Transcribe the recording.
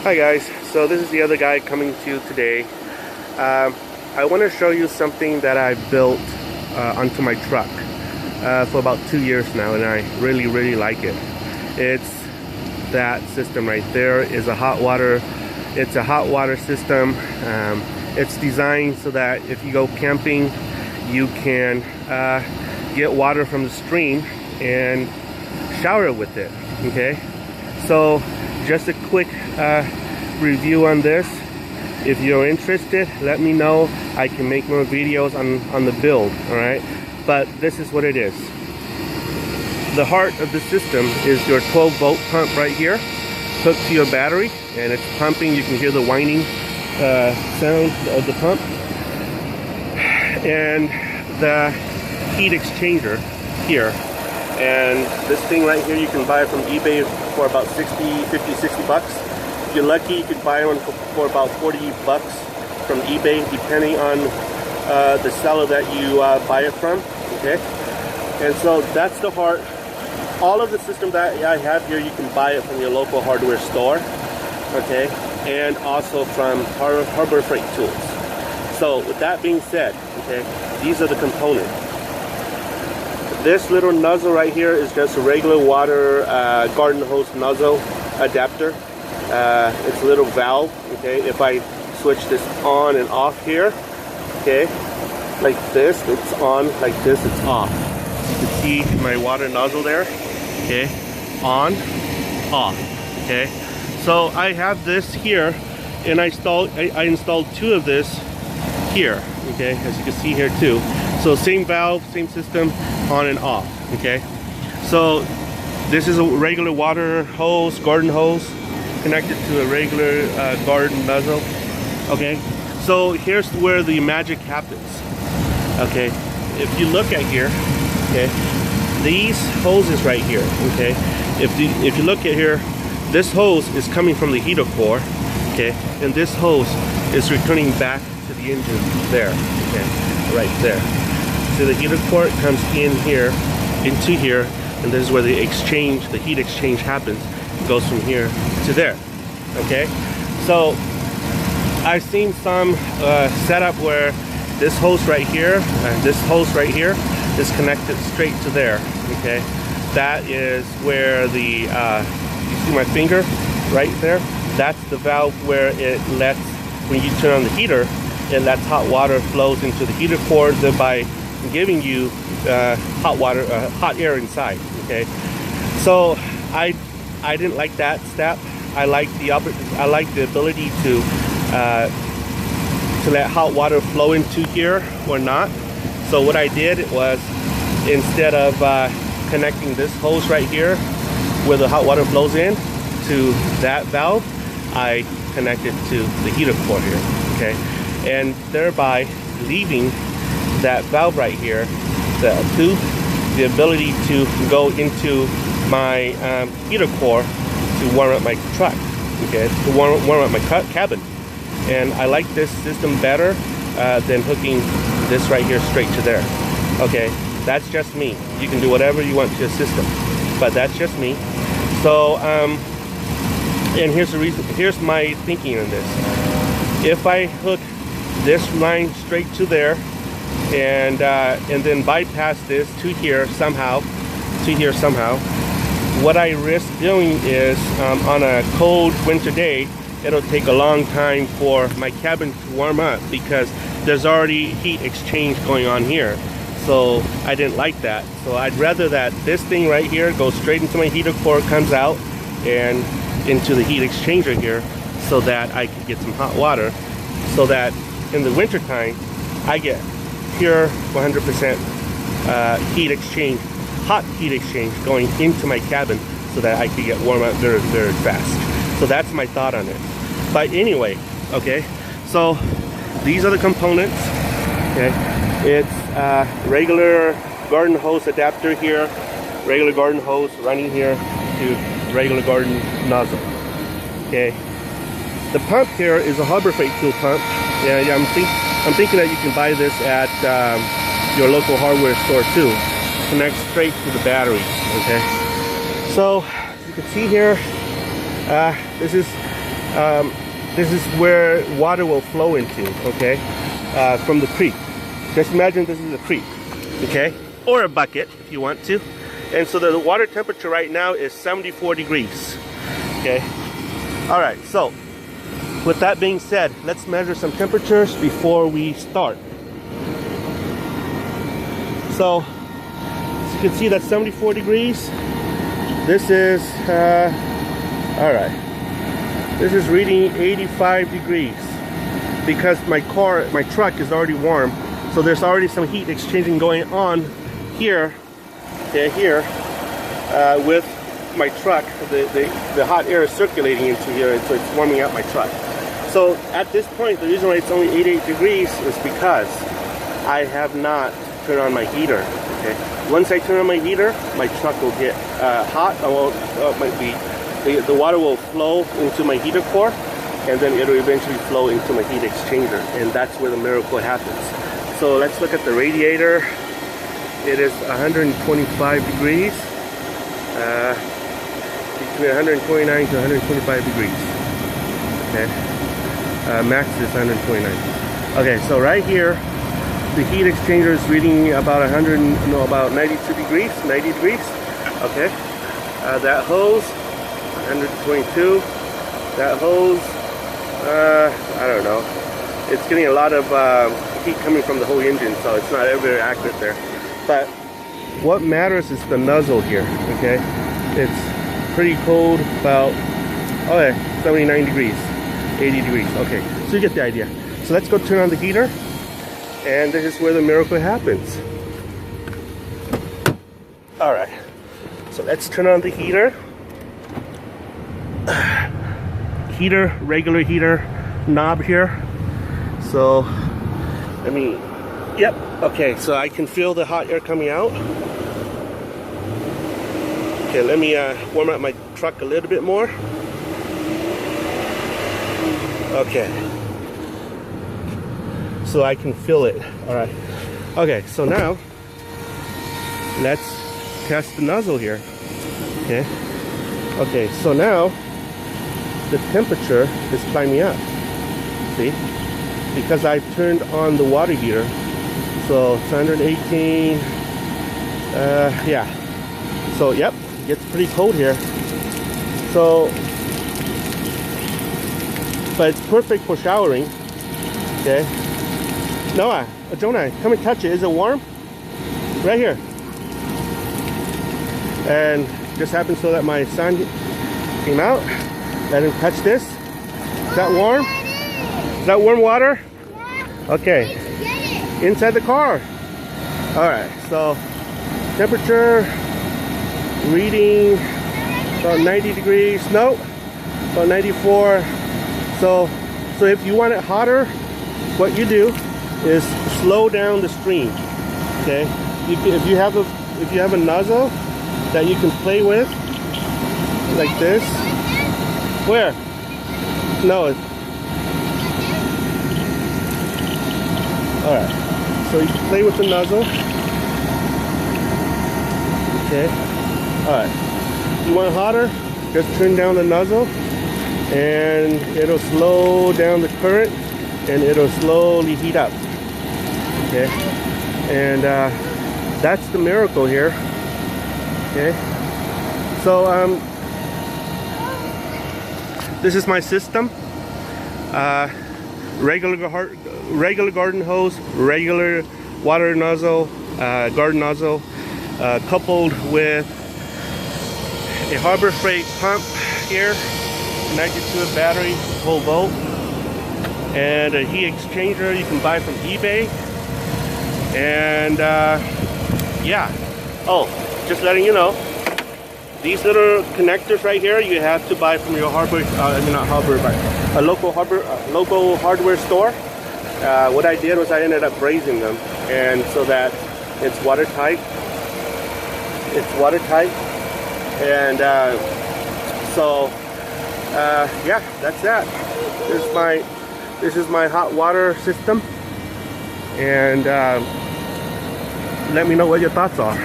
Hi guys, so this is the other guy coming to you today. I want to show you something that I built onto my truck for about 2 years now, and I really like it. It's that system right there. Is a hot water. It's a hot water system. It's designed so that if you go camping, you can get water from the stream and shower with it. Okay, so just a quick review on this. If you're interested, let me know. I can make more videos on the build. All right, but this is what it is. The heart of the system is your 12-volt pump right here, hooked to your battery, and it's pumping. You can hear the whining sound of the pump, and the heat exchanger here. And this thing right here, you can buy it from eBay for about 50-60 bucks. If you're lucky, you could buy one for about 40 bucks from eBay, depending on the seller that you buy it from. Okay, and so that's the heart. All of the system that I have here, you can buy it from your local hardware store. Okay, and also from Harbor Freight Tools. So with that being said, okay, these are the components. This little nozzle right here is just a regular water garden hose nozzle adapter. It's a little valve. Okay, if I switch this on and off here, okay, like this, it's on. Like this, it's off. You can see my water nozzle there. Okay, on, off. Okay, so I have this here, and I installed two of this here. Okay, as you can see here too. So same valve, same system, on and off. Okay, so this is a regular water hose, garden hose, connected to a regular garden nozzle. Okay, so here's where the magic happens. Okay, if you look at here, okay, these hoses right here. Okay, if you look at here, this hose is coming from the heater core. Okay, and this hose is returning back to the engine there. Okay, right there. So the heater core comes in here, into here, and this is where the exchange, the heat exchange happens. It goes from here to there. Okay, so I've seen some setup where this hose right here, is connected straight to there. Okay, that is where the you see my finger right there. That's the valve where it lets, when you turn on the heater, it lets hot water flows into the heater core, thereby giving you hot air inside. Okay, so I didn't like that step. I like the ability to let hot water flow into here or not. So what I did was, instead of connecting this hose right here where the hot water flows in to that valve, I connected to the heater core here. Okay, and thereby leaving that valve right here, the ability to go into my heater core to warm up my truck. Okay, to warm up my cabin. And I like this system better than hooking this right here straight to there. Okay, that's just me. You can do whatever you want to your system, but that's just me. So and here's the reason. Here's my thinking on this. If I hook this line straight to there, and then bypass this to here somehow, what I risk doing is, on a cold winter day, it'll take a long time for my cabin to warm up because there's already heat exchange going on here. So I didn't like that. So I'd rather that this thing right here goes straight into my heater core, comes out and into the heat exchanger here, so that I could get some hot water, so that in the winter time I get pure 100% heat exchange, hot heat exchange going into my cabin, so that I could get warm up very fast. So that's my thought on it. But anyway, okay, so these are the components. Okay, it's regular garden hose adapter here, regular garden hose running here to regular garden nozzle. Okay, the pump here is a Harbor Freight tool pump. Yeah, I'm thinking that you can buy this at your local hardware store too. Connects straight to the battery. Okay, so you can see here, this is this is where water will flow into, okay, from the creek. Just imagine this is a creek, okay, or a bucket if you want to. And so the water temperature right now is 74 degrees, okay. All right, so with that being said, let's measure some temperatures before we start. So as you can see, that's 74 degrees. This is, all right, this is reading 85 degrees because my truck is already warm. So there's already some heat exchanging going on here, okay, here, with my truck. The hot air is circulating into here, and so it's warming up my truck. So at this point, the reason why it's only 88 degrees is because I have not turned on my heater, okay. Once I turn on my heater, my truck will get hot. The water will flow into my heater core, and then it'll eventually flow into my heat exchanger, and that's where the miracle happens. So let's look at the radiator. It is 125 degrees, between 129 to 125 degrees. Okay, max is 129. Okay, so right here, the heat exchanger is reading about about 92 degrees, 90 degrees. Okay, that hose, 122. That hose, I don't know. It's getting a lot of heat coming from the whole engine, so it's not very accurate there. But what matters is the nozzle here, okay? It's pretty cold, about, okay, 79 degrees, 80 degrees, okay. So you get the idea. So let's go turn on the heater, and this is where the miracle happens. All right, so let's turn on the heater. Heater, regular heater knob here. So let me, yep, okay, so I can feel the hot air coming out. Okay, let me warm up my truck a little bit more. Okay, so I can feel it. All right, okay, so now let's test the nozzle here. Okay, okay, so now the temperature is climbing up. See, because I've turned on the water heater. So it's 118. Yeah. So yep, it gets pretty cold here. So, but it's perfect for showering. Okay. Noah, Jonah, come and touch it. Is it warm? Right here. And just happened so that my son came out. Let him touch this. Is that warm? Is that warm water? Yeah. Okay. Inside the car. Alright, so temperature reading about 90 degrees. No, about 94. So if you want it hotter, what you do is slow down the stream. Okay? If you have a nozzle that you can play with, like this. Where? No. Alright. So you can play with the nozzle. Okay. Alright. You want it hotter? Just turn down the nozzle and it'll slow down the current and it'll slowly heat up. Okay. And that's the miracle here. Okay. So this is my system. Regular garden hose, regular water nozzle, garden nozzle, coupled with a Harbor Freight pump here, connected to a battery, 12 volt, and a heat exchanger you can buy from eBay. And yeah. Oh, just letting you know, these little connectors right here you have to buy from your hardware, not hardware, but a local hardware store. What I did was I ended up brazing them, and so that it's watertight. It's watertight, and yeah, that's that. This is my hot water system, and let me know what your thoughts are.